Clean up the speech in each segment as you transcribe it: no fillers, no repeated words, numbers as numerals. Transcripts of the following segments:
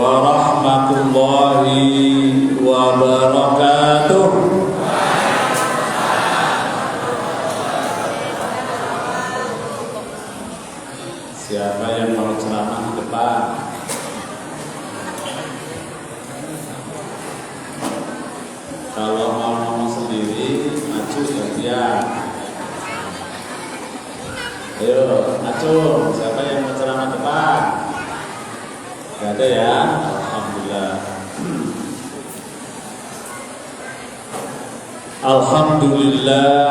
warahmatullahi wabarakatuh. Siapa yang mau ceramah di depan? Kalau mau ngomong sendiri, maju gantian. Ayo, maju. Siapa yang mau ceramah depan? Gak ada ya? Alhamdulillah. Alhamdulillah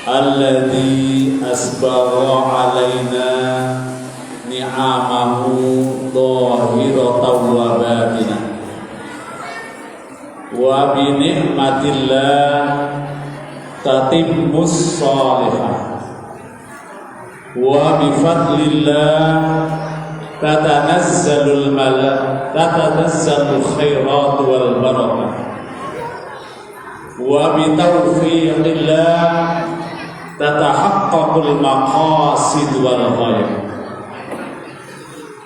alladzi asbagha alaina ni'amahu dhahiratan wa batinah. Wa bi ni'matillah tatimmus shalihah. Wa bi fadlillah tatanazzalul khairat wal barakah. Wa bi taufiqillah tatahaqqaqul maqasid wal ghayah.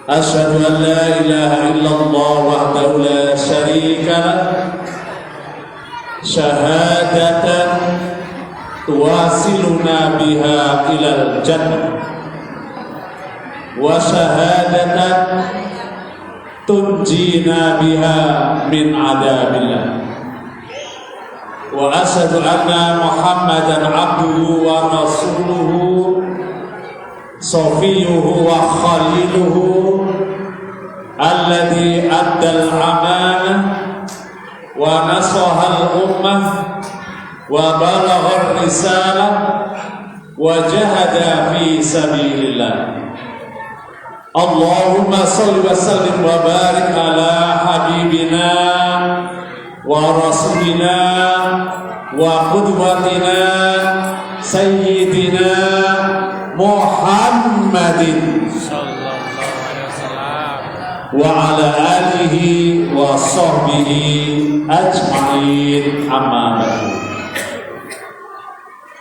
Asyhadu an la ilaha illallah wahdahu la syarika lah syahadatan tuwasiluna biha ilal jannah wa syahadatan tunjina biha min adabillah. Wa asyhadu anna Muhammadan abduhu wa rasuluhu safiyuhu wa khaliluhu alladhi addal amanah wa nasaha al-ummah wa balagha ar-risalah wa jahada fi sabilillah. Allahumma salli wa sallim wa barik ala habibina wa rasulina wa qudwatina sayyidina Muhammadin sallallahu alaihi wasallam wa ala alihi wa sahbihi ajma'in, amma ba'du.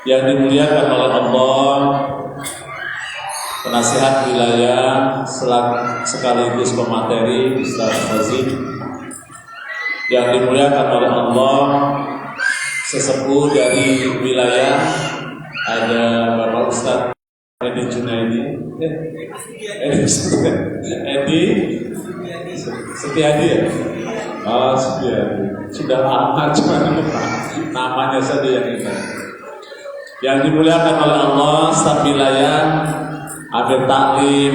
Yang dimuliakan oleh Allah, penasihat wilayah sekaligus pemateri Ustaz Hazim, yang dimuliakan oleh Allah, sesepuh dari wilayah, ada Bapak Ustaz Edi Junaidi, Edi Setiadi ya? Oh, Setiadi. Sudah lama, cuma namanya saja yang ingat. Yang dimuliakan oleh Allah, staf wilayah, Amir Taklim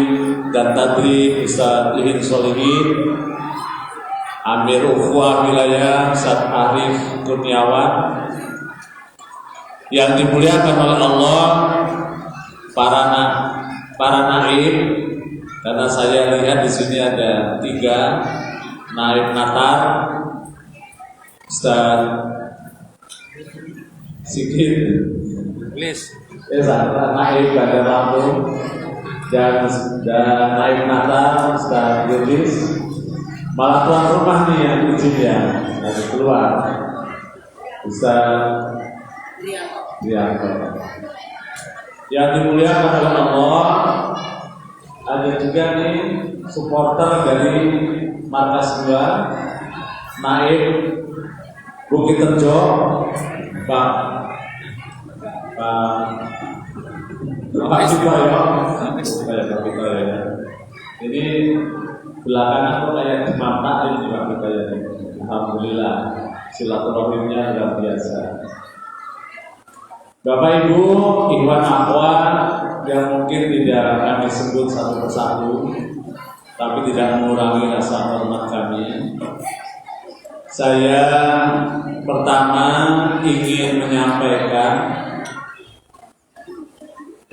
dan Tadrib Ustaz Ihin Solihin, Amir Ukhuwah wilayah Ustaz Arif Kurniawan. Yang dimuliakan oleh Allah, para naib, karena saya lihat di sini ada 3 naib Natar, Ustaz Sigit, naib Bandar Lampung, dan naib Natar Ustaz Yudis. Malah tuan rumah nih yang ujungnya lagi keluar, Ustaz Rianto. Yang dimuliakan oleh Allah, ada juga nih supporter dari Markas 2 Naib Bukit Terjo, Pak Cipta ya. Ini belakangan kok kayak dimanfaatin juga kita ya. Alhamdulillah, silaturahimnya luar biasa. Bapak Ibu, ikhwan akhwat yang mungkin tidak kami sebut satu persatu, tapi tidak mengurangi rasa hormat kami. Saya pertama ingin menyampaikan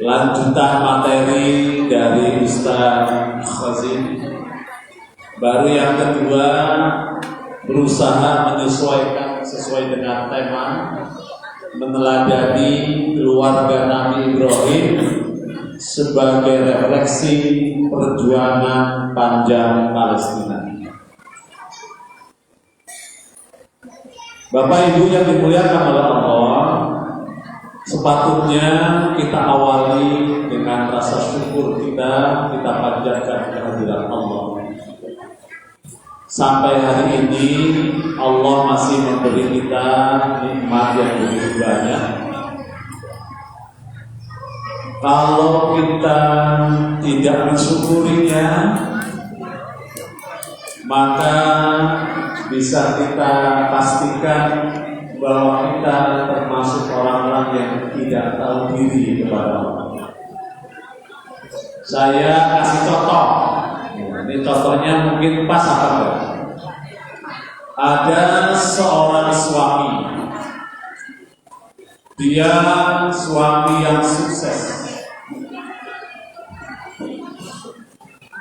lanjutan materi dari Ustaz Khazim. Baru yang kedua, berusaha menyesuaikan sesuai dengan tema, meneladani keluarga Nabi Ibrahim sebagai refleksi perjuangan panjang Palestina. Bapak Ibu yang dimuliakan oleh Allah, sepatutnya kita awali dengan rasa syukur kita panjatkan kehadiran Allah. sampai hari ini Allah masih memberi kita nikmat yang begitu banyak. Kalau kita tidak mensyukurinya, maka bisa kita pastikan bahwa kita termasuk orang-orang yang tidak tahu diri kepada Allah. Saya kasih contoh. Ini contohnya mungkin pas apa enggak? Ada seorang suami. Dia suami yang sukses.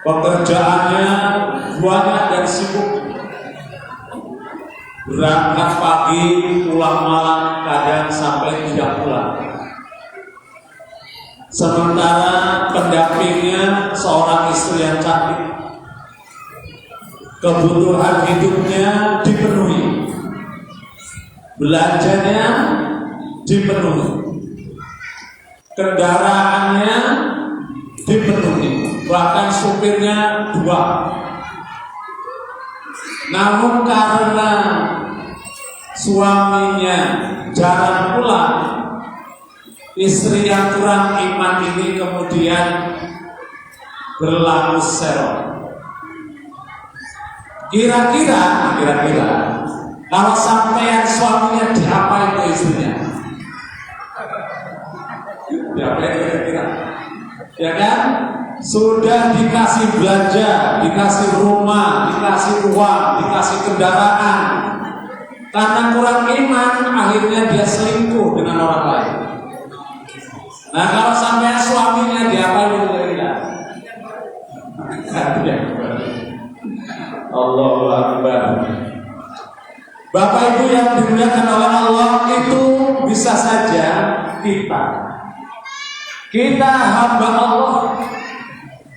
Pekerjaannya banyak dan sibuk. Berangkat pagi, pulang malam, kadang sampai tidak pulang. Sementara pendampingnya seorang istri yang cantik. Kebutuhan hidupnya dipenuhi, belanjanya dipenuhi, kendaraannya dipenuhi, bahkan supirnya 2. Namun karena suaminya jarang pulang, istri yang kurang iman ini kemudian berlaku serong. Kira-kira kalau sampean suaminya diapain ke istrinya? Diapain kira-kira? Ya kan? Sudah dikasih belanja, dikasih rumah, dikasih uang, dikasih kendaraan. Karena kurang iman, akhirnya dia selingkuh dengan orang lain. Nah, kalau sampai suaminya diapain kira-kira? Allahu Akbar. Bapak Ibu yang dimuliakan oleh Allah, itu bisa saja kita hamba Allah,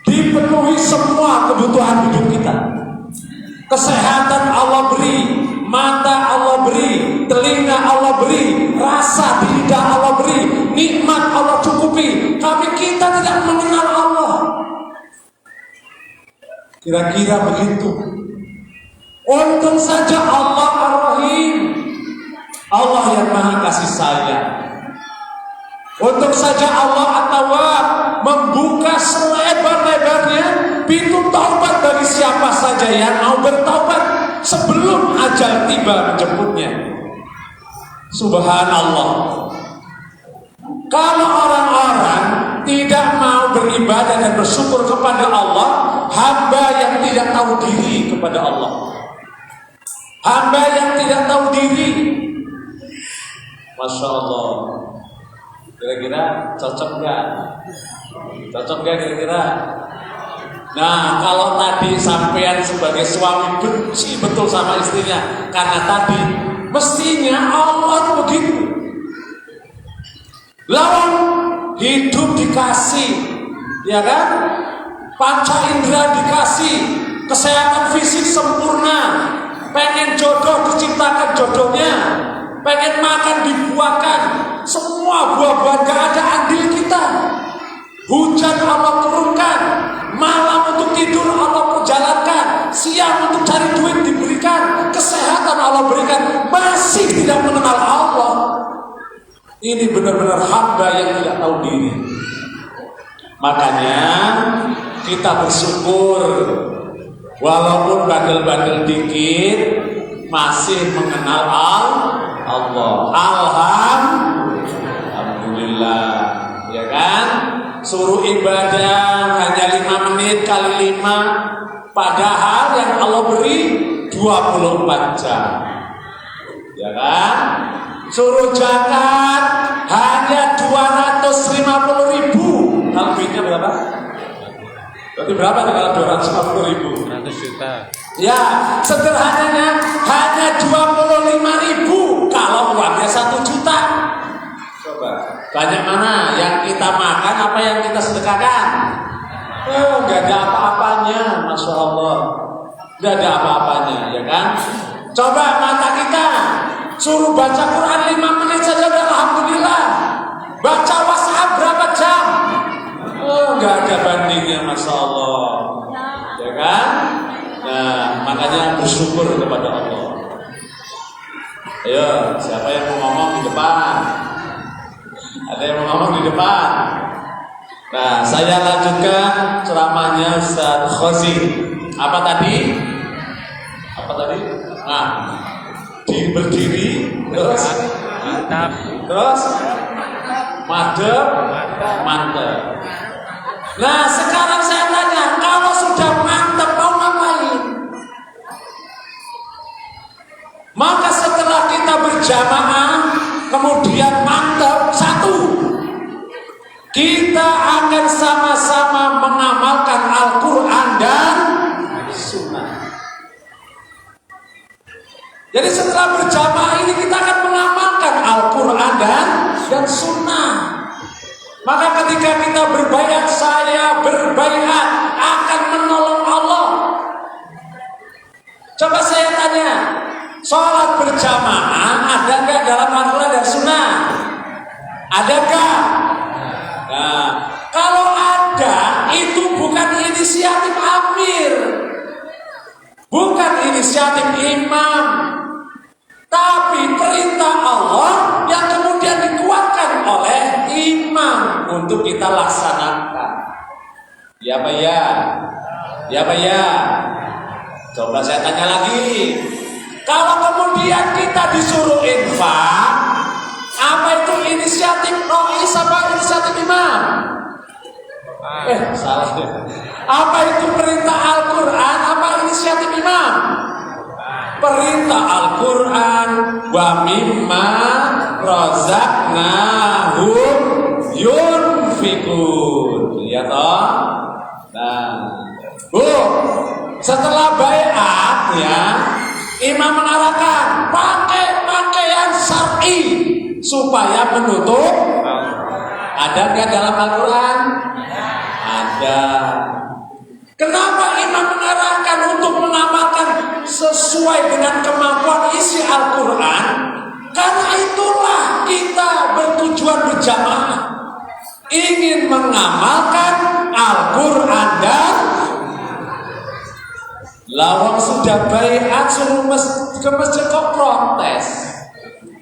dipenuhi semua kebutuhan hidup kita. Kesehatan Allah beri, mata Allah beri, telinga Allah beri, rasa di lidah Allah beri, nikmat Allah cukupi, tapi kita tidak mengenal Allah. Kira-kira begitu. Untung saja Allah Ar-Rahim, Allah yang maha kasih sayang. Untung saja Allah At-Tawwab, membuka selebar-lebarnya pintu taubat bagi siapa saja yang mau bertaubat sebelum ajal tiba menjemputnya. Subhanallah. Kalau orang-orang tidak mau beribadah dan bersyukur kepada Allah, hamba yang tidak tahu diri kepada Allah, hamba yang tidak tahu diri. Masya Allah. Kira-kira cocok nggak? Cocok nggak kira-kira? Nah, kalau tadi sampean sebagai suami benci betul sama istrinya karena tadi, mestinya Allah itu begitu. Lawan hidup dikasih, ya kan? Panca indera dikasih, kesehatan fisik sempurna, pengen jodoh diciptakan jodohnya, pengen makan dibuahkan, semua buah-buahan gak ada andil kita. Hujan Allah turunkan, malam untuk tidur Allah perjalankan, siang untuk cari duit diberikan, kesehatan Allah berikan, masih tidak mengenal Allah. Ini benar-benar hamba yang tidak tahu diri. Makanya kita bersyukur, walaupun bandel-bandel dikit masih mengenal Allah. Alhamdulillah, ya kan? Suruh ibadah hanya 5 menit kali 5, padahal yang Allah beri 24 jam, ya kan? Suruh zakat hanya 250.000. Kalau duitnya berapa? Berarti berapa kalau 250.000? 100 juta. Ya, sederhananya hanya 25.000 kalau uangnya 1 juta. Coba, banyak mana yang kita makan, apa yang kita sedekahkan? Oh, nggak ada apa-apanya, Masya Allah. Nggak ada apa-apanya, ya kan? Coba mata kita suruh baca Quran 5 menit saja udah alhamdulillah. Baca WhatsApp berapa jam? Oh, nggak ada bandingnya, Masya Allah, ya kan? Nah, maka Makanya bersyukur kepada Allah. Ayo, siapa yang mau ngomong di depan? Ada yang mau ngomong di depan? Nah, saya lanjutkan ceramahnya Ustaz Khozi. Apa tadi? Nah, berdiri, terus mantap, terus madep, mantep. Nah, sekarang saya tanya, kalau sudah mantep mau ngapain? Maka setelah kita berjamaah, kemudian mantep, satu, kita akan sama-sama mengamalkan Al-Quran dan Sunnah. Jadi setelah berjamaah ini kita akan mengamalkan Al-Quran dan Sunnah. Maka ketika kita berbaiat, saya berbaiat akan menolong Allah. Coba saya tanya, sholat berjamaah ada nggak dalam Al-Quran dan Sunnah? Adakah? Nah, kalau ada, itu bukan inisiatif amir, bukan inisiatif imam, tapi perintah Allah yang kemudian dikuatkan oleh imam untuk kita laksanakan. Ya Pak ya? Ya Pak ya? Coba saya tanya lagi. Kalau kemudian kita disuruh infak, apa itu inisiatif Rois apa inisiatif imam? Salah. Apa itu perintah Al-Quran apa inisiatif imam? Perintah Al-Quran, wa mimma razaqnahum yunfikun. Ya toh? Nah, setelah baiat ya, imam mengarahkan pakai pakaian syar'i supaya menutup. Ada nggak dalam Al-Quran? Ada. Kenapa imam mengarahkan untuk mengamalkan sesuai dengan kemampuan isi Al-Quran? Karena itulah kita bertujuan berjamaah, ingin mengamalkan Al-Quran dan lawang sudah baiat suruh ke masjid kok protes.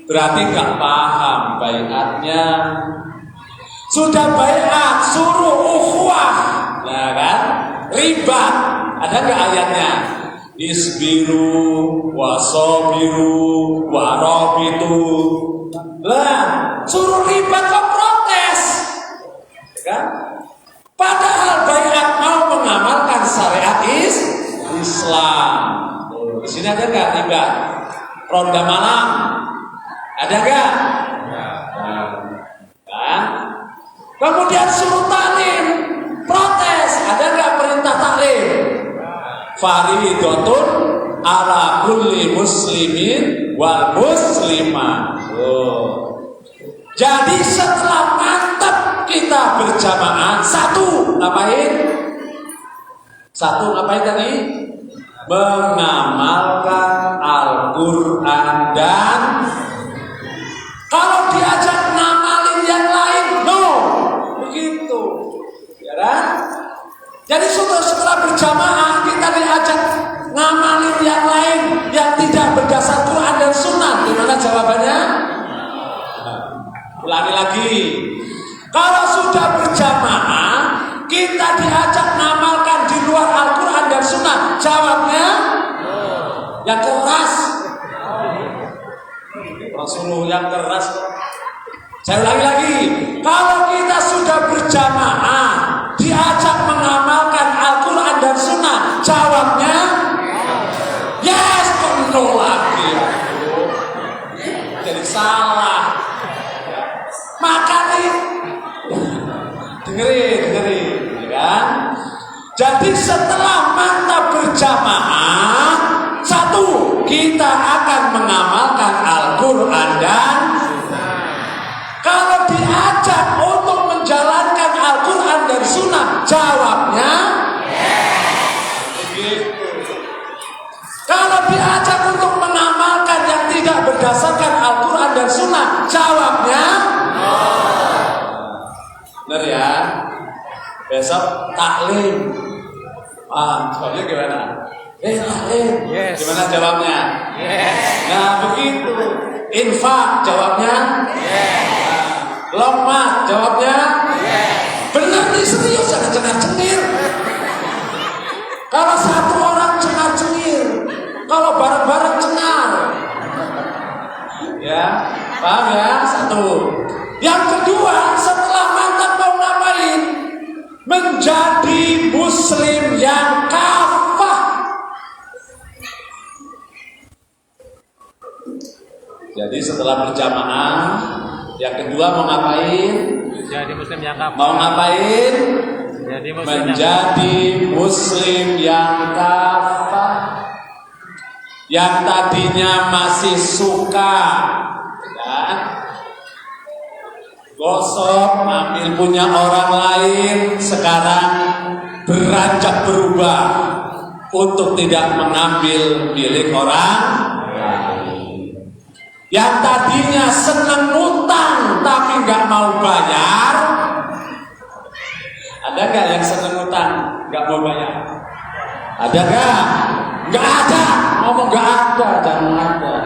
Berarti gak paham baiatnya. Sudah baiat suruh ukhuwah, nah kan? Ribat, ada nggak ayatnya? Isbiru, wasobiru, warobitu. Lah, suruh ribat kok protes, kan? Padahal baiat mau mengamalkan syariat Islam. Di sini ada nggak ribat? Ronda malam, ada nggak? Kan? Kemudian suruh taklim, protes, ada nggak perintah taklim? Faridatun ala kulli muslimin wal muslimah. Jadi setelah mantap kita berjamaah, satu ngapain? Satu ngapain tadi? Mengamalkan Al-Quran dan kalau diajak ngamalin yang lain, no, begitu, ya kan? Jadi setelah berjamaah kita diajak ngamalin yang lain yang tidak berdasar Quran dan Sunnah. Gimana jawabannya? Ulangi lagi. Kalau sudah berjamaah kita diajak ngamalkan di luar Al-Quran dan Sunnah. Jawabnya yang keras. Rasulullah yang keras. Saya ulangi lagi. Kalau kita sudah berjamaah diajak mengamalkan Al-Quran dan Sunnah, jawabnya yes, kok no lagi ya. Jadi salah. Maka nih dengerin, kan? Jadi setelah mantap berjamaah, satu, kita akan mengamalkan Al-Quran dan kalau diajak untuk menjalankan Al-Quran dan Sunnah, jawabnya begitu. Kalau diajak untuk mengamalkan yang tidak berdasarkan Al-Quran dan Sunnah, jawabnya benar ya. Besok taklim. Jawabnya gimana? Yes. Gimana jawabnya? Yes. Nah begitu. Infak jawabnya? Yes. Lompat jawabnya? Yes. Benar nih, serius, jangan cengar-cengir. Kalau satu orang cengar-cengir, kalau bareng-bareng cengar. Ya, paham ya? Satu. Yang kedua, setelah mantap mau ngapain? Menjadi muslim yang kafah. Jadi setelah berjamaah, yang kedua mau ngapain? Jadi muslim yang kafah. Mau ngapain? Menjadi muslim yang kafah. Yang tadinya masih suka ya, gosok ambil punya orang lain, sekarang beranjak berubah untuk tidak mengambil milik orang lain. Yang tadinya senang ngutang tapi nggak mau bayar, ada nggak yang senang ngutang nggak mau bayar? Ada nggak? Nggak ada. Ngomong nggak ada, jangan ada.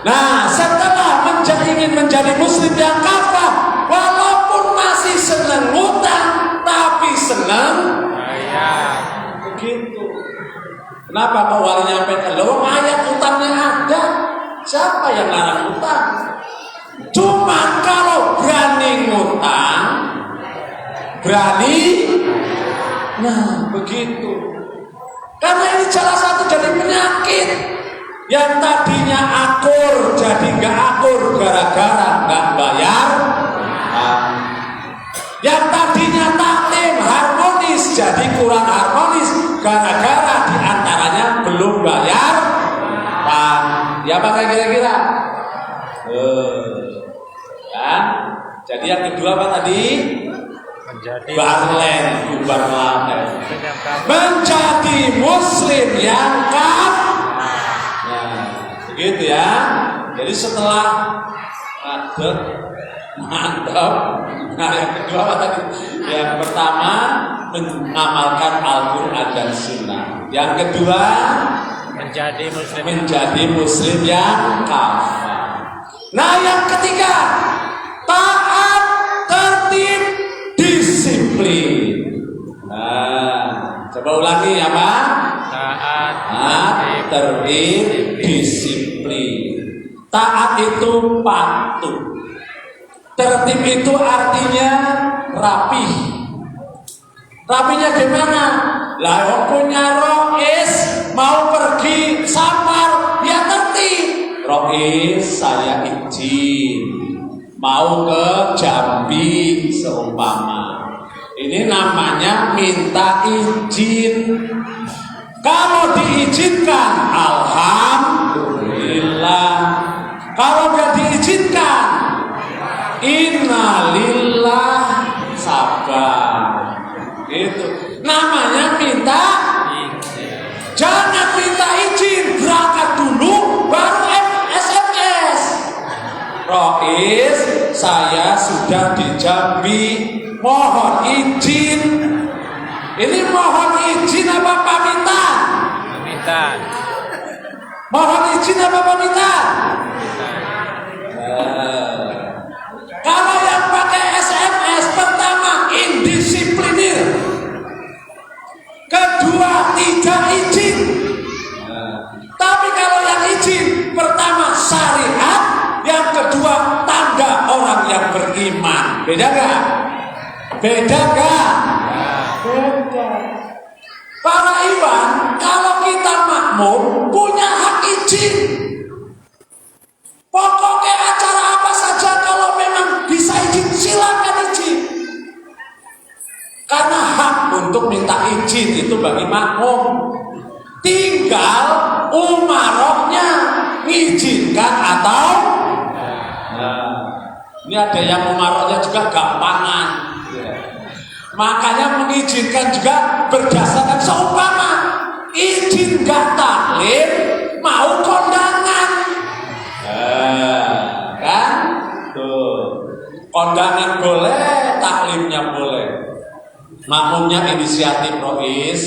Nah, setelah ingin menjadi muslim yang kafah, walaupun masih senang ngutang, tapi senang bayar. Begitu. Kenapa kok wali nyampe? Loh, ayat utangnya ada. Siapa yang larang utang? Cuma kalau berani ngutang, berani, nah begitu. Karena ini salah satu jadi penyakit. Yang tadinya akur jadi nggak akur gara-gara nggak bayar. Yang tadinya taklim harmonis jadi kurang harmonis gara-gara diantaranya belum bayar. Ya apa kira-kira? Ya. Jadi yang kedua apa tadi? Menjadi muslim yang kafah. Nah, begitu ya. Jadi setelah mantap. Nah, yang kedua apa tadi? Yang pertama mengamalkan Al-Quran dan Sunnah. Yang kedua menjadi muslim yang kafah. Nah, yang ketiga taat, tertib, disiplin. Nah, coba ulangi apa? Taat, tertib, disiplin. Taat itu patuh. Tertib itu artinya rapih. Rapinya gimana? Lah yang punya rois mau pergi safar, ya tertib. Rois saya izin mau ke Jambi seumpama. Ini namanya minta izin. Kalau diizinkan, alhamdulillah. Kalau nggak diizinkan, innalillah, sabar. Gitu. Namanya minta izin. Jangan minta izin, berangkat dulu baru SMS. Rois, saya sudah di Jambi, mohon izin. Ini mohon izin apa pamitan? Pamitan. Mohon izin apa pamitan? Kalau yang pakai SMS, pertama indisiplinir, kedua tidak izin. Tapi kalau yang izin, pertama syariat, yang kedua tanda orang yang beriman. Beda gak? Beda gak? Beda. Para iwan, kalau kita makmum punya hak izin. Pokoknya acara apa saja kalau memang bisa izin, silakan izin. Karena hak untuk minta izin itu bagi makmum. Tinggal umarohnya mengizinkan atau ini ada yang umarohnya juga gampangan. Makanya mengizinkan juga berdasarkan seumpama izin gak taklim mau kondangan. Kan? Tuh. Kondangan boleh, taklimnya boleh. Makmumnya inisiatif rois,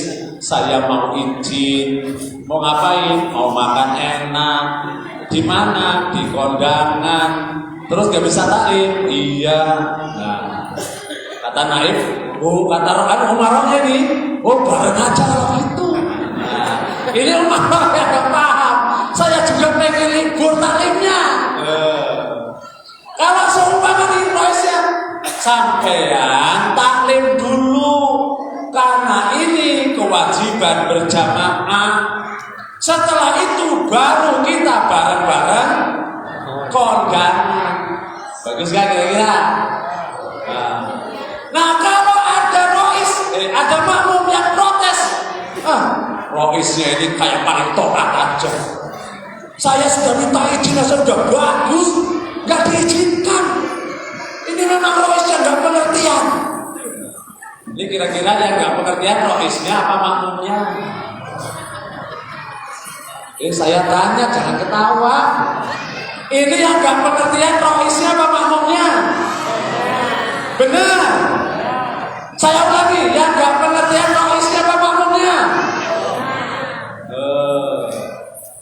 saya mau izin, mau ngapain? Mau makan enak, di mana? Di kondangan. Terus gak bisa taklim? Iya. Nah, kata Naif, kata Umaroknya nih, bareng aja kalau gitu. Nah, ini Umarok yang gak paham. Saya juga pengen libur taklimnya. Kalau seumpama nih Roisnya, sampean taklim dulu. Karena ini kewajiban berjamaah. Setelah itu baru kita bareng-bareng kondangan. Bagus kan kira-kira? Nah kalau ada ada makmum yang protes, roisnya ini kayak paling tobat aja. Saya sudah minta izin, saya sudah bagus, nggak diizinkan. Ini memang roisnya nggak pengertian. Ini kira-kira yang nggak pengertian roisnya apa makmumnya? Saya tanya, jangan ketawa. Ini yang nggak pengertian roisnya apa makmumnya? Benar. Saya ulangi, yang nggak pengertian roisnya apa makmumnya?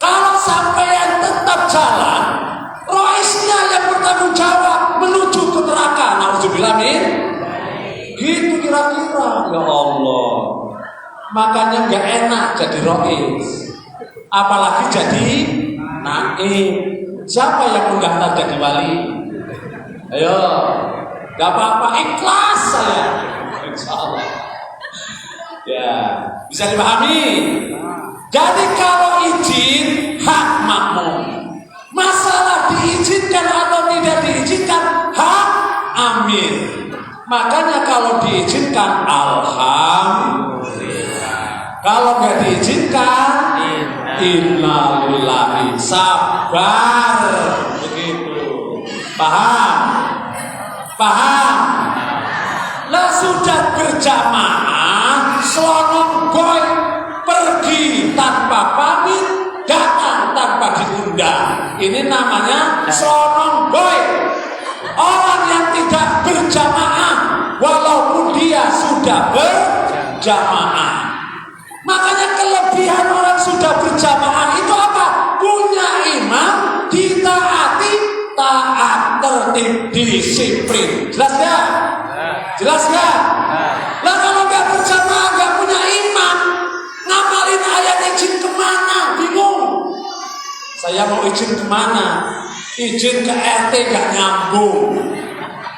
Kalau sampean tetap jalan, roisnya yang bertanggung jawab menuju ke neraka. Nauzubillah min. Gitu kira-kira. Ya Allah. Makanya nggak enak jadi rois. Apalagi jadi naib. Siapa yang mendaftar jadi wali? Ayo, gak apa-apa, ikhlas saya. Insya Allah. Ya, bisa dipahami. Jadi kalau izin hak makmum. Masalah diizinkan atau tidak diizinkan hak amir. Makanya kalau diizinkan alhamdulillah. Kalau nggak diizinkan innalillahi, sabar. Begitu. Paham? Paham? Lah sudah berjamaah, selonong boy, pergi tanpa pamit, datang tanpa diundang. Ini namanya selonong boy. Orang yang tidak berjamaah, walaupun dia sudah berjamaah. Makanya kelebihan orang sudah berjamaah itu apa? Punya imam, ditaati, taat, tertib, disiplin. Jelas gak? Jelas gak? Lah kalau gak berjamaah, gak punya imam, ngamalin ayat izin kemana? Bingung. Saya mau izin kemana? Izin ke RT gak nyambung,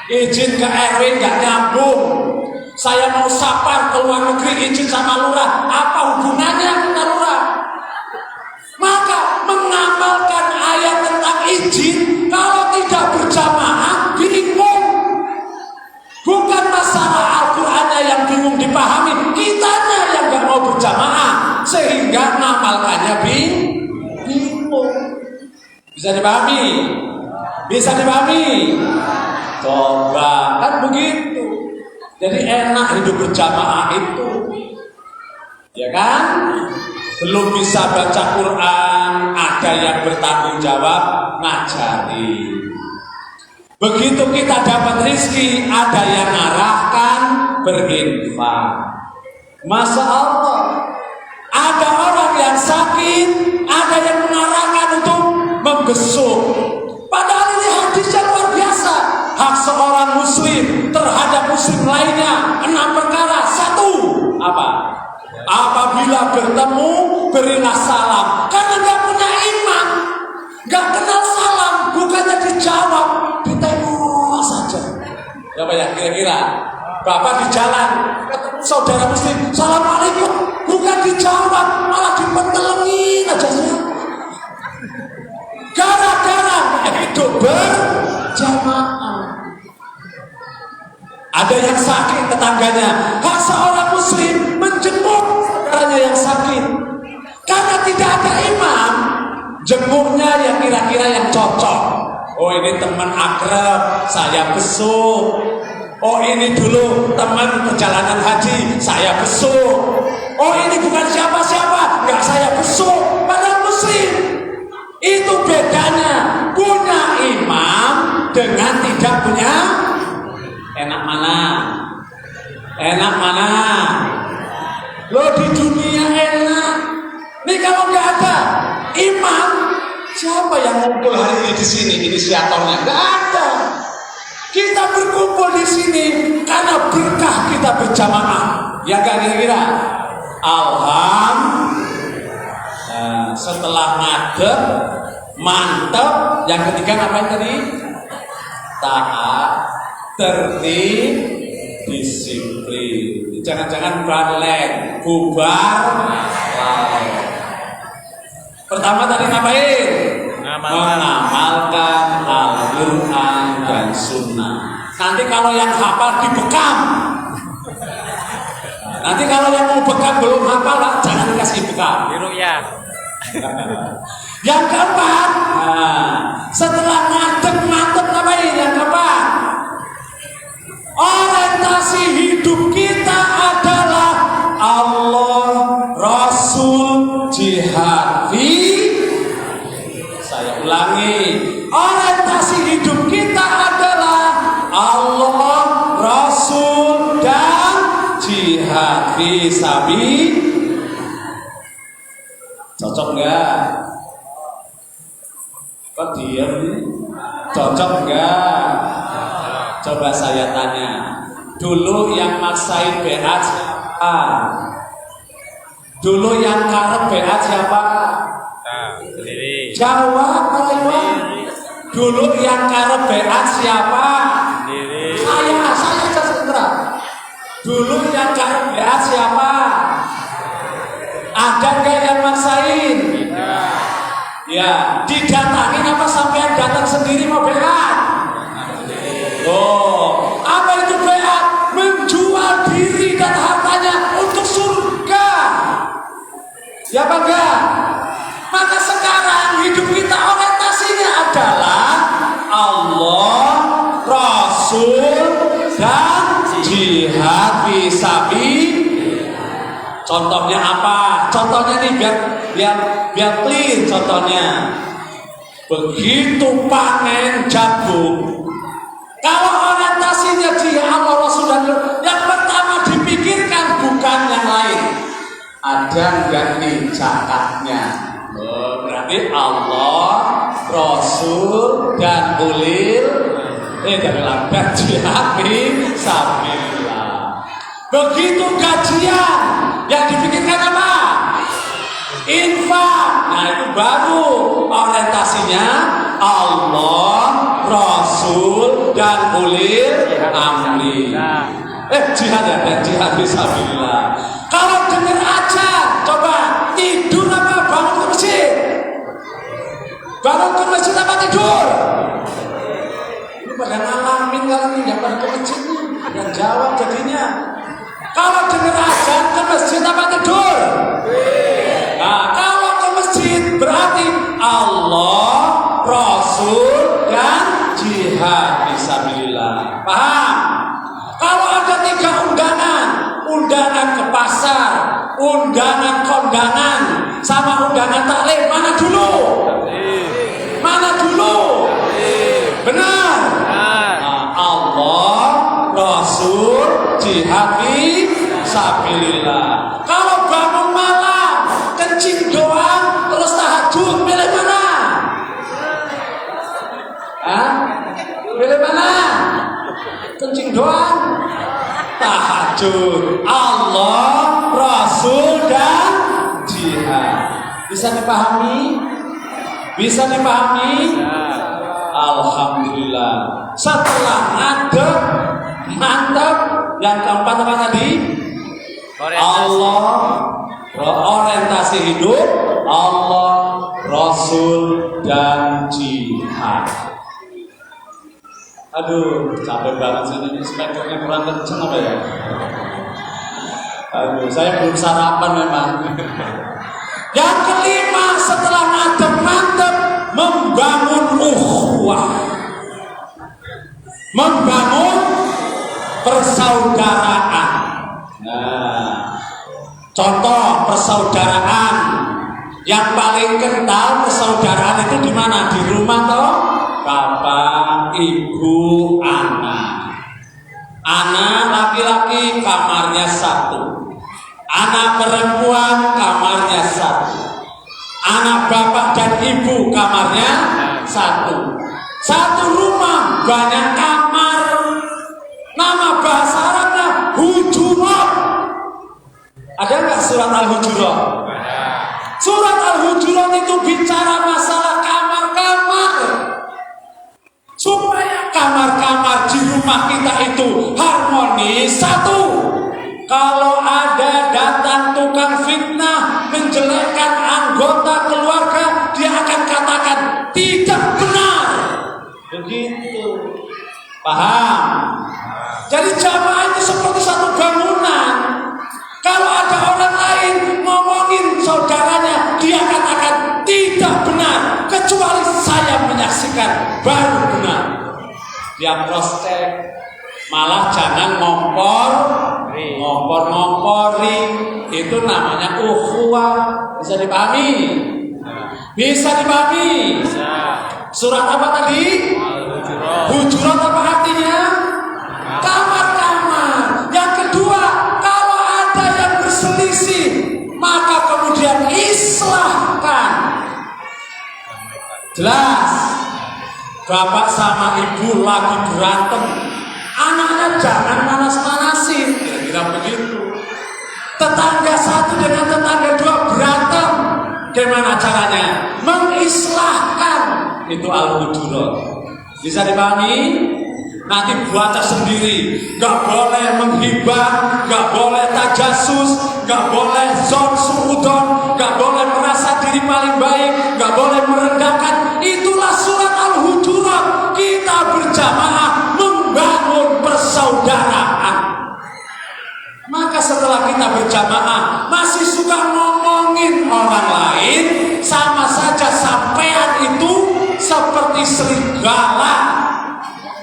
izin ke RW gak nyambung. Saya mau safar ke luar negeri, izin sama lurah. Apa hubungannya dengan lurah? Maka mengamalkan ayat tentang izin kalau tidak berjamaah bingung. Bukan masalah Al-Qur'annya yang bingung dipahami, kitanya yang gak mau berjamaah sehingga ngamalkannya bingung. Bisa dipahami? Bisa dipahami? Coba, kan begitu. Jadi enak hidup berjamaah itu. Ya kan? Belum bisa baca Quran, ada yang bertanggung jawab ngajari. Begitu kita dapat rezeki, ada yang ngarahkan berinfak. Masya Allah. Ada orang yang sakit, ada yang mengarahkan untuk membesuk. Padahal ini hadisnya luar biasa. Hak seorang muslim terhadap muslim lainnya 6 perkara. 1, apa? Apabila bertemu, berilah salam. Karena gak punya imam, gak kenal salam, bukannya dijawab, ditengok saja. Ya Pak ya, kira-kira Bapak di jalan ketemu saudara muslim, assalamualaikum, bukan dijawab, malah dipentelengin aja sih. Gara-gara hidup berjamaah. Ada yang sakit tetangganya, hak seorang muslim menjenguk saudaranya yang sakit. Karena tidak ada imam, jenguknya yang kira-kira yang cocok. Oh ini teman akrab, saya besuk. Oh ini dulu teman perjalanan haji, saya besuk. Oh ini bukan siapa-siapa, nggak saya besuk. Padahal muslim. Itu bedanya punya imam dengan tidak punya. Enak mana? Enak mana? Lo di dunia Nih kalau nggak ada iman, siapa yang ngumpul hari ini di sini inisiatornya? Nggak ada. Kita berkumpul di sini karena berkah kita berjamaah. Ya kan kira-kira? Nah, setelah ngadep, mantep, yang ketiga ngapain tadi? Taat, tertib, disiplin. Jangan-jangan balik, bubar, lain. Pertama tadi ngapain? Mengamalkan Al-Quran dan Sunnah. Nanti kalau yang hafal dibekam. Nanti kalau yang mau bekam belum hafal, jangan dikasih bekam. Diruqyah. Yang keempat, setelah ngadep mantep ngapain? Yang keempat, orientasi hidup kita adalah Allah, Rasul, jihad. Saya ulangi, orientasi hidup kita adalah Allah, Rasul, dan jihad fisabilillah. Cocok nggak? Kok diam? Cocok nggak? Coba saya tanya. Dulu yang maksain beat siapa? Dulu yang karep beat siapa? Sendiri. Jawab Pak Iwan. Dulu yang karep beat siapa? Sendiri. Saya sebentar. Dulu yang karep beat siapa? Ada nggak yang maksain? Ya, didatangin apa sampai datang sendiri mau beat? Oh, apa itu beat? Menjual diri dan hartanya untuk surga. Ya apa enggak? Maka sekarang hidup kita orientasinya adalah Allah, Rasul, dan jihad fisabilillah. Contohnya apa? Contohnya nih biar clear contohnya. Begitu panen jagung, kalau orientasinya jihad Allah Rasul dan yang pertama dipikirkan bukan yang lain. Ada enggak nih zakatnya? Berarti Allah, Rasul, dan dan jihad fisabilillah. Begitu gajian, yang dipikirkan apa? Infak. Nah itu baru orientasinya Allah, Rasul, dan ulil amri. Jihad ya, dan jihad fisabilillah. Kalau dengar aja, coba tidur apa bangun ke masjid? Bangun ke masjid apa tidur? Ini pada ngalamin kali ini, yang pada ke masjid nih, yang jawab jadinya. Kalau dengar azan ke masjid apa tidur? Nah, kalau ke masjid berarti Allah, Rasul, dan jihad fisabilillah. Paham? Kalau ada 3 undangan ke pasar, undangan kondangan, sama undangan taklim, mana dulu? Mana dulu? Benar? Nah, Allah, Rasul, jihad fisabilillah. Kalau bangun malam, kencing doang, terus tahajud, pilih mana? Pilih mana? Kencing doang, tahajud, Allah, Rasul, dan jihad. Bisa dipahami? Bisa dipahami? Alhamdulillah. Setelah ngadep, mantap. Yang keempat apa tadi? Allah, orientasi hidup, Allah, Rasul, dan jihad. Aduh, capek banget sih ini, spekernya kurang kenceng apa ya? Aduh, saya belum sarapan memang. Yang kelima, setelah ngadep mantep, membangun ukhuwah, membangun persaudaraan. Nah, contoh persaudaraan yang paling kental persaudaraan itu di mana? Di rumah toh, bapak, ibu, anak. Anak laki-laki kamarnya 1, anak perempuan kamarnya 1. Anak bapak dan ibu kamarnya satu. Satu rumah banyak kamar. Nama bahasa Arabnya Hujurat. Ada nggak surat Al-Hujurat? Surat Al-Hujurat itu bicara masalah kamar-kamar. Supaya kamar-kamar di rumah kita itu harmonis satu. Kalau ada datang tukang fitnah menjelekkan anggota keluarga, dia akan katakan tidak benar. Begitu. Paham? Jadi jamaah itu seperti satu bangunan. Kalau ada orang lain ngomongin saudaranya, dia katakan tidak benar, kecuali saya menyaksikan baru benar. Dia cross check, malah jangan ngompor-ngompori. Itu namanya ukhuwah. Bisa dipahami? Bisa dipahami? Bisa. Surat apa tadi? Al-Hujurat. Hujurat apa artinya? Kamar-kamar. Yang kedua, kalau ada yang berselisih, maka kemudian islahkan. Jelas. Bapak sama ibu lagi berantem, anaknya jangan panas-panasin, kira-kira begitu. Tetangga satu dengan tetangga dua berantem, gimana caranya? Mengislahkan. Itu Al-Hujurat. Bisa dipahami? Nanti baca sendiri. Gak boleh menghibah, gak boleh tajasus, gak boleh zon suudon, gak boleh merasa diri paling baik, gak boleh merendahkan. Itulah surat Al-Hujurat. Kita berjamaah membangun persaudaraan. Maka setelah kita berjamaah masih suka ngomongin orang lain, sama saja sampean itu seperti serigala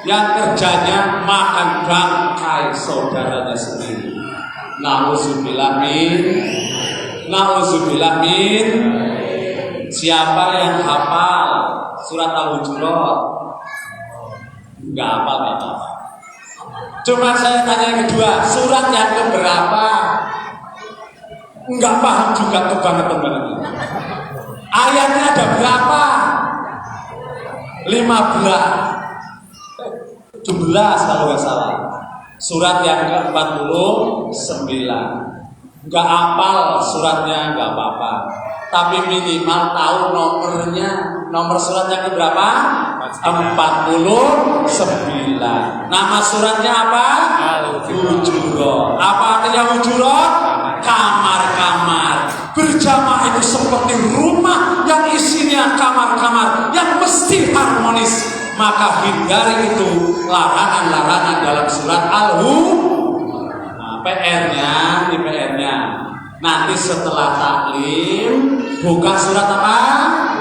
yang kerjanya makan bangkai saudaranya sendiri. Nauzubillah min. Siapa yang hafal surat Al-Hujurat? Enggak hafal, enggak apa-apa. Cuma saya tanya yang kedua, surat yang keberapa? Enggak paham juga kebangetan banget. Ayatnya ada berapa? 17 kalau nggak salah. Surat yang ke-49. Nggak hafal suratnya nggak apa-apa, tapi minimal tahu nomornya. Nomor surat yang berapa? 49. Nama suratnya apa? Hujurat. Apa artinya Hujurat? Kamar-kamar. Berjamaah itu seperti rumah yang isinya kamar-kamar yang mesti harmonis. Maka hindari itu larangan-larangan dalam surat Al-Hujurat. Nah, PR-nya nanti setelah taklim buka surat apa?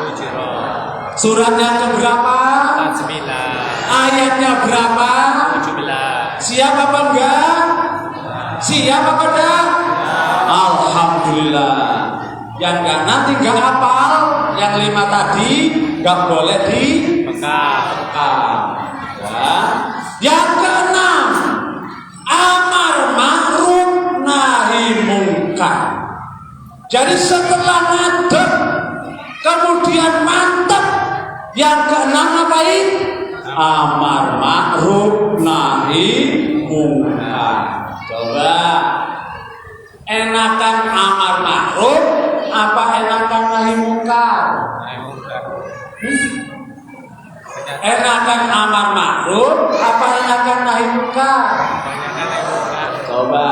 Hujurat. Suratnya keberapa? 9. Ayatnya berapa? 17. Siap apa enggak? Siap apa enggak? Alhamdulillah. Yang enggak nanti enggak hafal, yang 5 tadi enggak boleh di Mekah. Ya. Yang keenam, amar ma'ruf nahi mungkar. Jadi setelah ngadep kemudian mantap, yang keenam ngapain? Amar ma'ruf nahi mungkar. Coba, enakan amar ma'ruf apa enakan nahi mungkar? Enakan amar ma'ruf apa enakan nahi mungkar? Coba.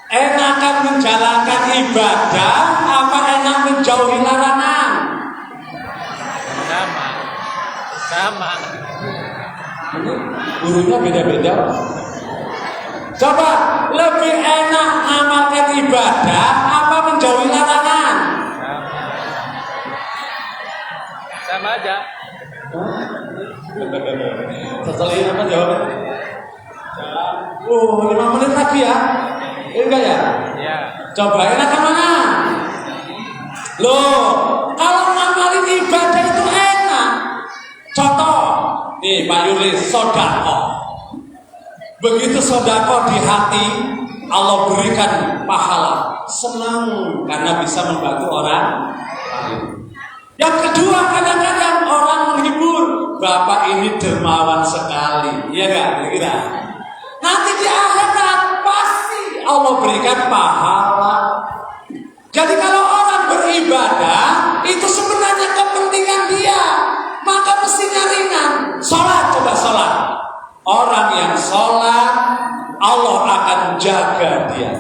Enakan menjalankan ibadah apa enak menjauhi larangan? Sama. Gurunya beda-beda. Coba, lebih enak amalkan ibadah apa menjauhi larangan? Sama aja. Seselin apa jawabnya? 5 menit lagi ya? Enggak ya? Ya. Coba enakan mana? Loh, kalau ngamalin ibadah itu enak. Contoh, nih Pak Yulis, sodako. Begitu sodako di hati, Allah berikan pahala. Senang karena bisa membantu orang lain. Yang kedua, kadang-kadang orang menghibur, Bapak ini dermawan sekali, iya nggak? Kira-kira. Nanti di akhirat pasti Allah berikan pahala. Jadi kalau orang beribadah itu sebenarnya kepentingan dia, maka mestinya ringan. Sholat, coba sholat. Orang yang sholat, Allah akan jaga dia.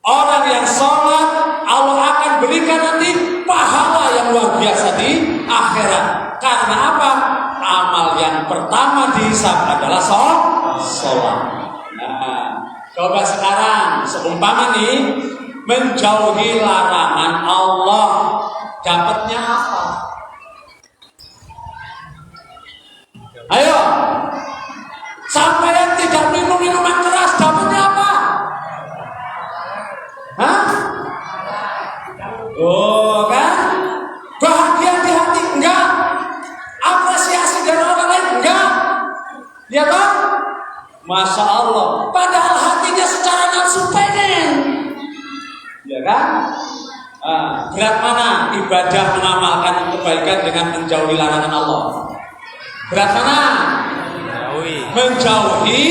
Orang yang sholat, Allah akan berikan nanti pahala yang luar biasa di akhirat. Karena apa? Amal yang pertama dihisab adalah sholat. Nah, coba sekarang seumpama nih menjauhi larangan Allah, dapatnya apa? Ayo, sampai yang tidak minum minuman keras, dapatnya apa? Hah? Oh kan? Bahagia di hati enggak? Apresiasi dari orang lain enggak? Ya kan? Masya Allah. Padahal hatinya secara nafsu pengen. Ya kan? Berat mana ibadah mengamalkan kebaikan dengan menjauhi larangan Allah? Berat mana? Menjauhi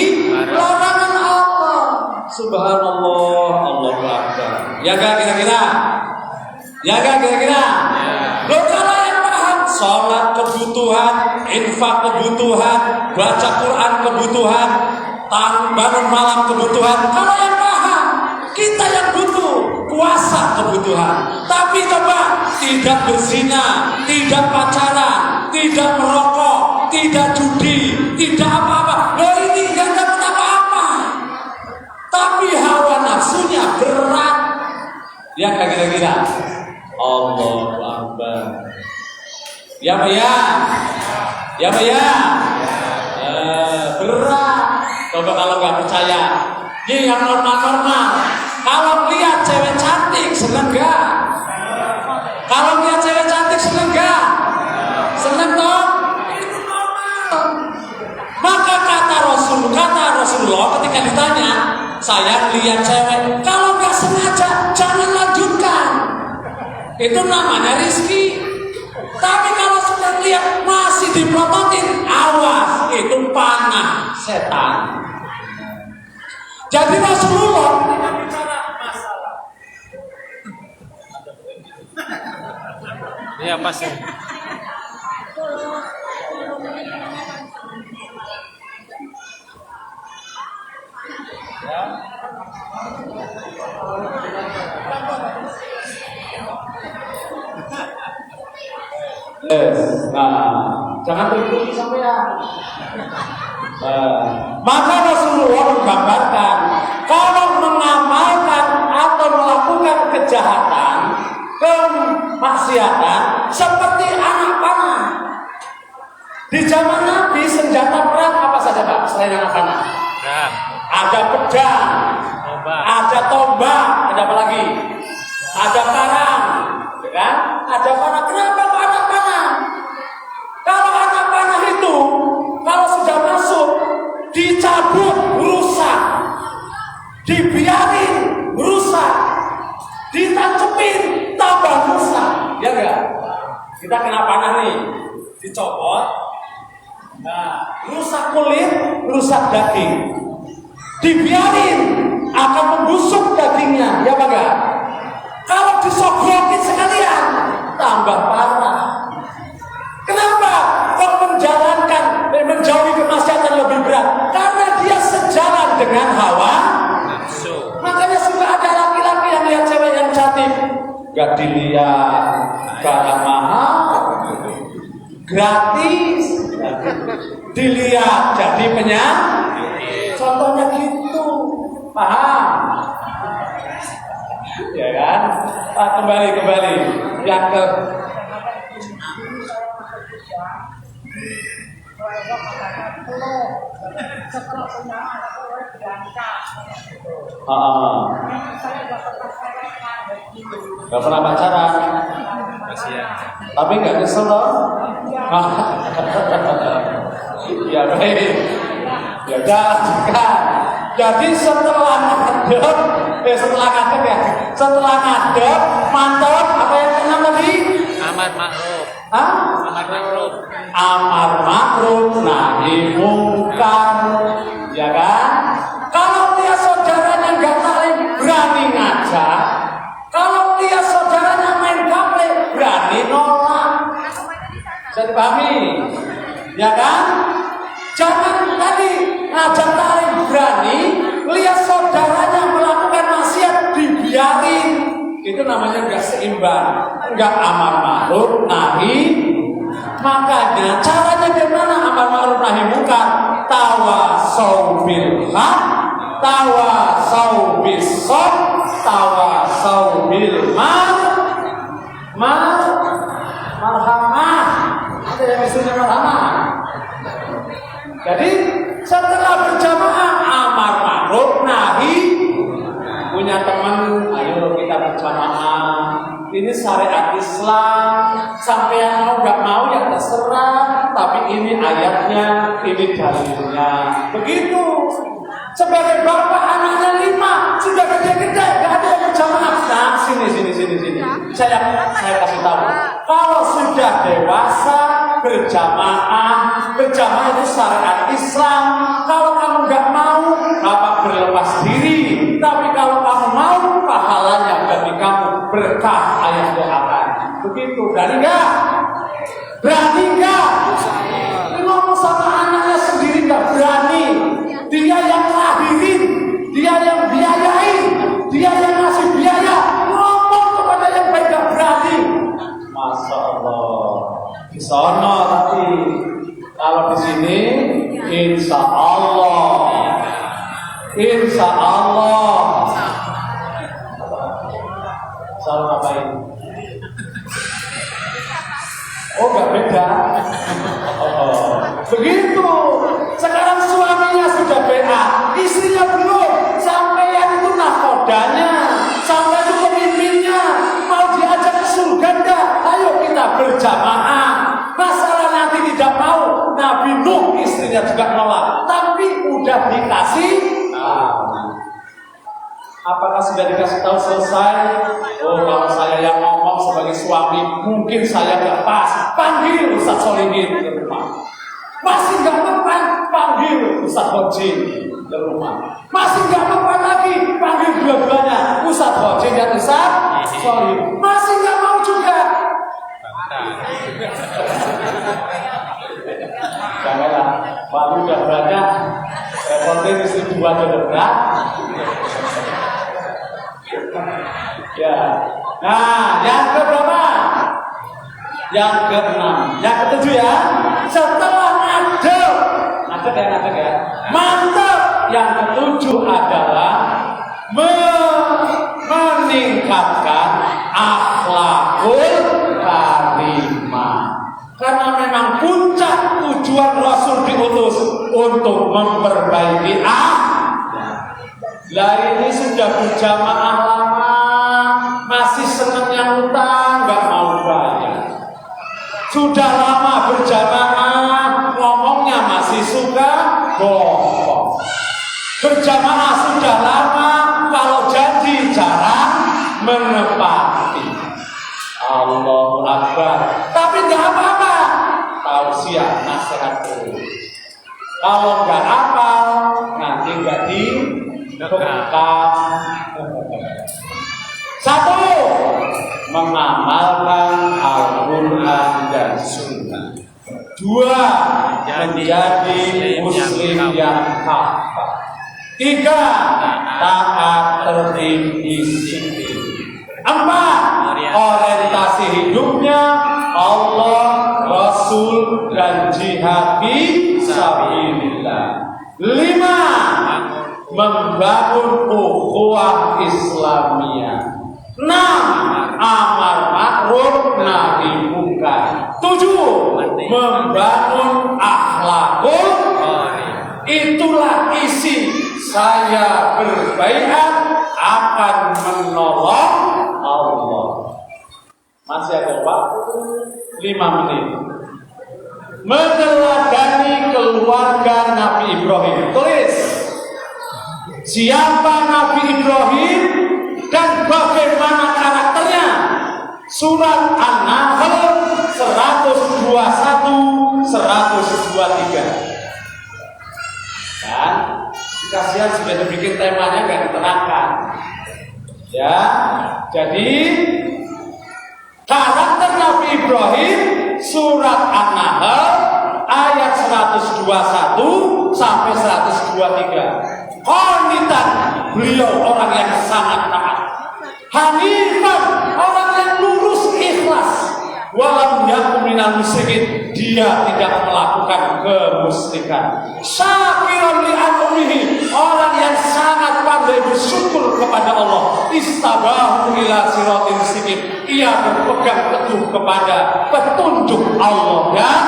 larangan Allah. Subhanallah, Allahu Akbar. Ya gak kira-kira? Ya gak kira-kira? Loh kalau yang paham sholat kebutuhan, infak kebutuhan, baca Quran kebutuhan, bangun malam kebutuhan. Kalau yang paham, kita yang butuh puasa kebutuhan. Tapi coba tidak berzina, tidak pacaran, tidak merokok, tidak judi, tidak apa-apa. Loh ini gak dapat apa-apa. Tapi hawa nafsunya berat. Ya gak kira-kira? Allahu Akbar. Ya Pak ya? Ya Pak ya? Berat. Coba kalau nggak percaya, ini yang normal-normal. Kalau lihat cewek cantik seneng gak? Kalau lihat cewek cantik seneng gak? Seneng dong? Itu normal. Maka kata Rasulullah ketika ditanya, saya lihat cewek, kalau nggak sengaja jangan lanjutkan. Itu namanya rizki. Tapi kalau sudah lihat masih diprototin, awas, itu panah setan. Jadi Rasulullah bicara masalah. Iya pasti. Nah, jangan berikuti sampean. Maka Rasulullah menggambarkan kalau mengamalkan atau melakukan kejahatan, kemaksiatan seperti anak panah. Di zaman Nabi senjata perang apa saja Pak selain anak panah? Nah. Ada pedang, ada tombak, ada apa lagi? Ada parang, ya kan? Ada panah. Kenapa anak panah? Kalau anak panah itu kalau sudah masuk dicabut rusak, dibiarin rusak, ditancepin tambah rusak, ya enggak? Kita kena panah nih, dicopot, nah rusak kulit, rusak daging, dibiarin akan membusuk dagingnya, ya enggak? Kalau disogokin sekalian tambah parah. Kenapa? Kok menjauhi kemaksiatan lebih berat? Karena dia sejalan dengan hawa nafsu. Makanya sudah ada laki-laki yang lihat cewek yang cantik, gak dilihat, barang mahal, gratis, dilihat jadi penyakit. Contohnya gitu, paham? Ya kan? Kembali yang ke gak pernah pacaran, tapi gak nyesel loh. Ya baik, ya jangan. Jadi setelah ngadep, mantap apa yang kena tadi? Aman maklum. Amar ma'ruf. Amar ma'ruf nahi mungkar, ya kan? Kalau dia saudaranya nggak taklim, berani ngajak. Kalau dia saudaranya main gaple, berani nolak. Bisa dipahami, ya kan? Jangan tadi ngajak taklim berani, lihat saudaranya melakukan maksiat dibiarin. Itu namanya nggak seimbang, nggak amar ma'ruf nahi. Makanya caranya gimana amar ma'ruf nahi munkar? Tawasau bil haq, tawasau bis sabr, tawasau bil marhamah. Ada yang istrinya marhamah. Jadi setelah berjamaah amar ma'ruf nahi, punya teman, ayo kita berjamaah. Ini syariat Islam, sampai yang mau nggak mau ya terserah. Tapi ini ayatnya, ini dalilnya. Begitu. Sebagai bapak anaknya 5, sudah gede-gede, nggak ada yang berjamaah. Nah, sini. Saya kasih tahu. Kalau sudah dewasa berjamaah itu syariat Islam. Kalau kamu nggak mau, bapak berlepas diri. Tapi kalau kamu mau, pahalanya bagi kamu berkah ayat doakan. Begitu, berani nggak? Ngomong sama anaknya sendiri nggak berani. Dia yang lahirin, dia yang biayain, dia yang ngasih biaya. Ngomong kepada yang baik nggak berani. Masya Allah. Di sana tapi kalau di sini, insya Allah. Salah ngapain? Oh, nggak beda. Begitu. Sekarang suaminya sudah BA, istrinya belum. Sampean itu nahkodanya, sampai itu pemimpinnya. Mau diajak ke surga enggak? Ayo kita berjamaah. Masalah nanti tidak mau, Nabi Nuh istrinya juga nolak. Tapi udah dikasih. Apakah sudah dikasih tahu selesai? Oh, kalau saya yang ngomong sebagai suami, mungkin saya nggak pas. Panggil Ustaz Solihin ke rumah. Masih nggak mempan, panggil Ustaz Hojin ke rumah. Masih nggak mempan lagi, panggil dua-duanya, Ustaz Hojin dan Ustaz Solihin. Masih nggak mau juga. Janganlah, baru udah banyak. Repotin istri 2 udah berat. Ya. Nah, yang keberapa? Yang ke-6. Yang ke-7 ya. Setelah ngadeg ya. Mantap. Yang ke-7 adalah meningkatkan akhlakul karimah. Karena memang puncak tujuan Rasul diutus untuk memperbaiki Lah ini sudah berjamaah lama, masih seneng yang utang, nggak mau bayar. Sudah lama berjamaah, ngomongnya masih suka bohong. Berjamaah sudah lama, kalau janji jarang menepati. Allahu Akbar. Tapi nggak apa-apa. Tausiah nasihat terus. Kalau nggak hafal, nanti nggak bekam. 1. Mengamalkan Al-Quran dan Sunnah. 2. Menjadi Muslim yang hafal. 3. Taat tertib disiplin. 4. Orientasi hidupnya Allah, Rasul, dan jihad fisabilillah. 5. Membangun ukhuwah Islamiyah. 6. Amar ma'ruf nahi munkar. 7. Membangun akhlakul karimah. Itulah isi saya berbaiat akan menolong Allah. Masih ada waktu 5 menit. Meneladani keluarga Nabi Ibrahim. Tulis. Siapa Nabi Ibrahim dan bagaimana karakternya? Surat An-Nahl 100 sudah dibikin temanya nggak diterangkan. Ya, jadi karakter Nabi Ibrahim surat An-Nahl ayat 121 sampai 123. Qanitan, beliau orang yang sangat taat. Hanifan, orang yang lurus ikhlas. Walam yakun minal musyrikin, dia tidak melakukan kemusyrikan. Syakiran li an'umihi, orang yang sangat pandai bersyukur kepada Allah. Istabahu ila siratil mustaqim, ia berpegang teguh kepada petunjuk Allah dan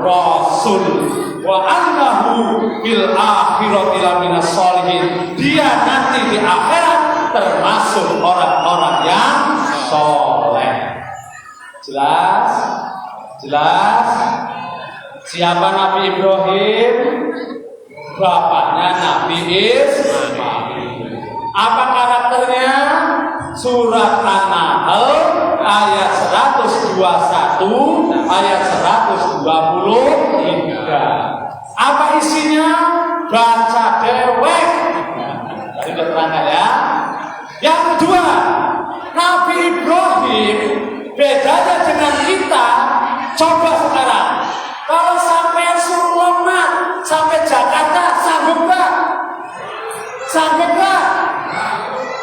Rasul. Wa annahu bil akhirati laminas sholihin, dia nanti di akhirat termasuk orang-orang yang soleh. Jelas? Jelas? Siapa Nabi Ibrahim? Bapaknya Nabi Ismail. Apa karakternya? Surat An-Nahl ayat 121 ayat 123. Apa isinya? Baca dewek. Tadi udah terangkan ya. Yang kedua, Nabi Ibrahim bedanya dengan kita. Coba sekarang, kalau sampai suruh lompat sampai Jakarta, sanggup nggak? Sanggup nggak?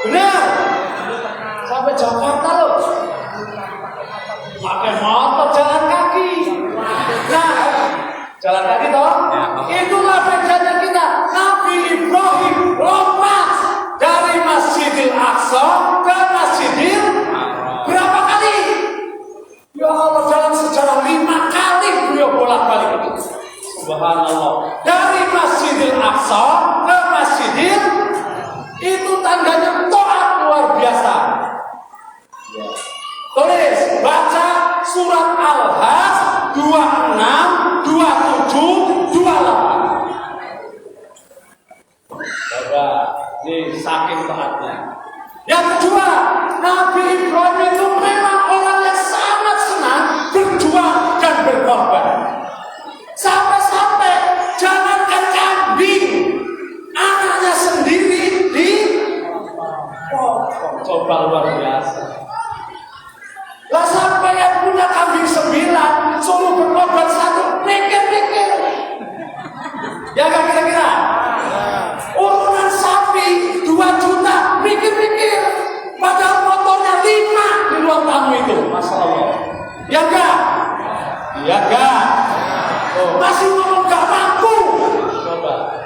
Benar? Sampai Jakarta loh, pakai motor, jalan kaki. Nah, jalan kaki toh? Itulah bedanya kita. Nabi Ibrahim lompat dari Masjidil Aqsa ke Masjidil berapa kali? Ya Allah, dalam sejarah 5 kali beliau bolak-balik. Subhanallah. Dari Masjidil Aqsa ke Masjidil, itu tandanya taat luar biasa. Tulis, baca surat Al-Hajj 26, 27, 28. Coba, ini saking taatnya. Yang kedua, Nabi Ibrahim itu memang orang yang sangat senang berjuang dan berkorban. Sampai-sampai jangankan kambing, anaknya sendiri di coba luar biasa. Lah sampai yang punya kambing 9 suruh berkorban 1, mikir-mikir. Ya kan kira-kira? Urunan sapi 2 juta, mikir-mikir. Padahal motornya 5 di ruang tamu itu, Masya Allah. Ya enggak? Ya enggak? Oh, masih ngomong gak mampu. Coba.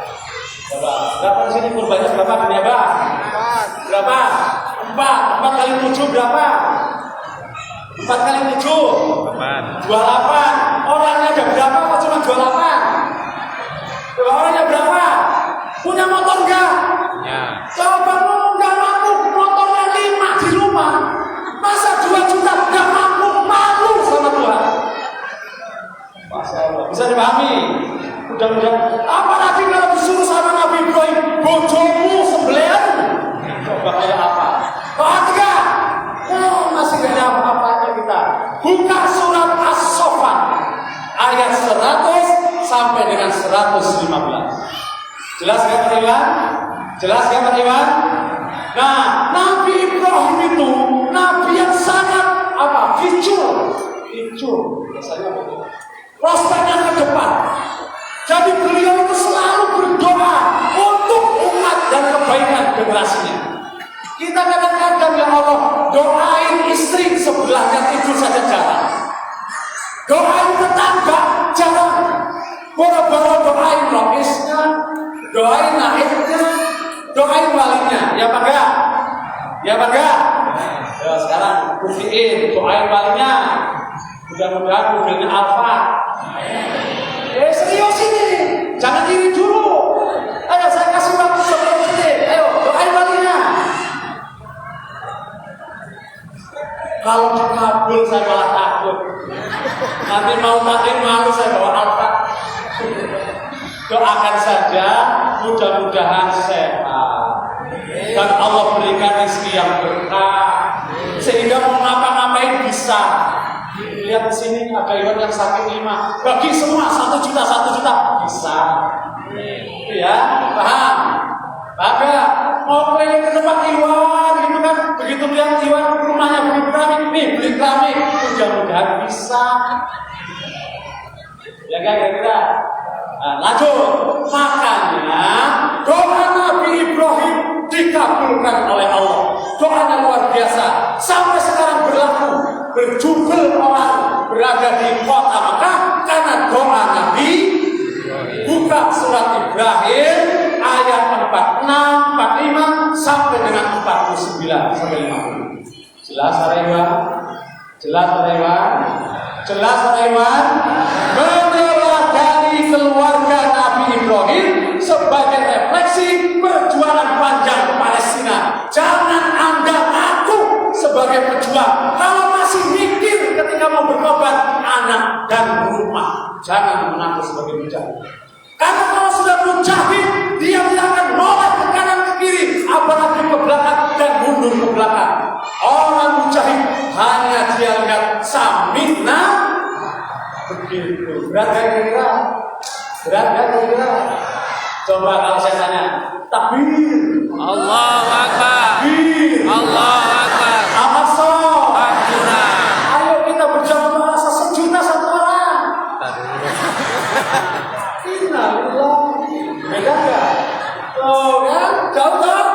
Berapa di sini kurbannya berapa? Ini apa? Berapa? 4 kali 7 berapa? 4 kali 7 28. Orangnya ada berapa? Kok cuma 28? Orangnya berapa? Punya motor enggak? Ya. Coba ngomong enggak mampu, motornya 5 di rumah. Masa 2 juta enggak mampu, malu sama Tuhan. Masya Allah. Bisa dipahami? Mudah-mudahan. Apalagi kalau disuruh sama Nabi Ibrahim, bojomu sembelihan. Coba kayak apa? Ketiga, masih gak ada apa-apanya kita. Buka surat As-Saffat ayat 100 sampai dengan 115. Jelas kan Pak Iwan? Jelas kan Pak Iwan? Nah, Nabi Ibrahim itu Nabi yang sangat apa? Ficur. Biasanya apa? Prospeknya ke depan. Jadi beliau itu selalu berdoa untuk umat dan kebaikan generasinya. Kita kadang-kadang ya Allah doain istri sebelahnya tidur saja jarang. Doain tetangga jarang. Boro-boro doain roisnya, doain naibnya, doain walinya. Ya Pak enggak? Ya Pak enggak? Ya sekarang buktiin doain walinya. Mudah-mudahan mobilnya Alfa. Serius ini, jangan diri dulu. Ayo saya kasih waktu 10 menit. Ayo doain walinya. Kalau dikabul saya malah takut. Nanti mau taklim malu saya bawa Alfa. Doakan saja, mudah-mudahan sehat dan Allah berikan rezeki yang berkah sehingga mau ngapa-ngapain bisa. Lihat di sini ada yang sakit 5, bagi semua 1 juta bisa. Ya, paham? Kagak, mau keliling ke tempat Iwan gitu kan. Begitu lihat Iwan rumahnya beli keramik, nih beli keramik, mudah-mudahan bisa. Ya kan kira-kira. Nah, lanjut, makanya doa Nabi Ibrahim dikabulkan oleh Allah. Doanya luar biasa, sampai sekarang berlaku. Berjubel orang berada di kota Mekah karena doa Nabi. Buka surat Ibrahim ayat 46, 45 sampai dengan 49 sampai 50. Jelas Iwan? Jelas Iwan? Jelas Iwan? Meneladani keluarga Nabi Ibrahim sebagai refleksi perjuangan panjang Palestina. Jangan Anda ngaku sebagai pejuang kalau masih mikir ketika mau berkorban anak dan rumah. Jangan mengaku sebagai mujahid. Karena kalau sudah mujahid, dia tidak akan nolak ke kanan ke kiri, apalagi ke belakang dan mundur ke belakang. Orang mujahid hanya dia lihat samina begitu. Berat gak kira? Berat gak kira? Coba kalau saya tanya, takbir. Allahu Akbar. Takbir. Allahu Akbar. Al-Aqsa. Akbar. Ayo kita berjamaah Al-Aqsa 1 juta satu orang. Innalillah. Beda gak? Oh kan? Jauh kan?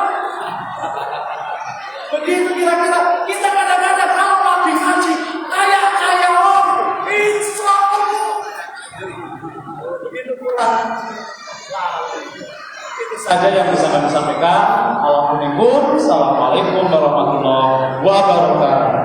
Begitu kira-kira. Kita kadang-kadang kalau lagi ngaji kayak orang. Insya Allah. Begitu kurang. Itu saja yang bisa kami sampaikan. Assalamualaikum warahmatullahi wabarakatuh.